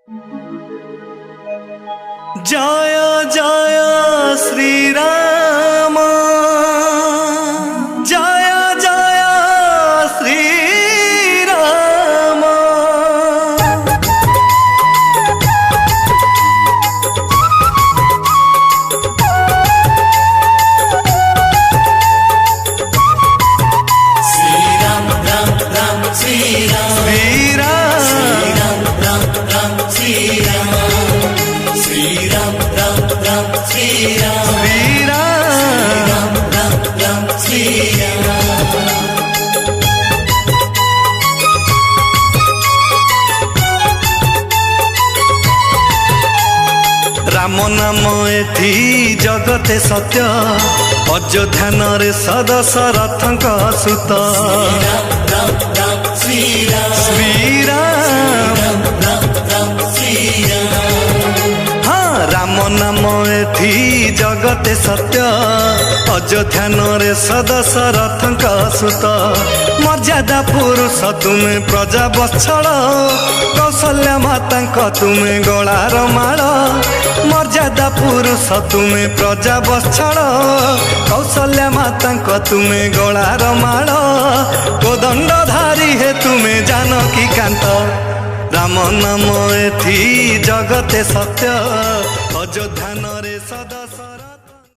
जय जय श्री राम, जय जय श्री राम। श्री राम राम राम श्री राम, श्री राम राम राम श्री राम, श्री राम राम राम श्री राम, श्री राम राम राम श्री राम। राम नाम एथि जगते सत्य, अयोध्यान रे सदशरथंक सुत। श्री राम श्री राम राम राम श्री राम। हाँ, राम नाम एथि जगते सत्य, अयोध्यान रे सदशरथंक सुत। मर्यादा पुरुष तुमे प्रजा बत्सल, कौशल्या मातांक तुमे गଳାର ମାଳ। मर्यादा पुरुष तुमे प्रजा बत्सल, कौशल्या मातांक तुमे गଳାର ମାଳ। कोदंडधारी हे तुमे जानकी कांत, राम नाम एथि जगते सत्य, अयोध्यान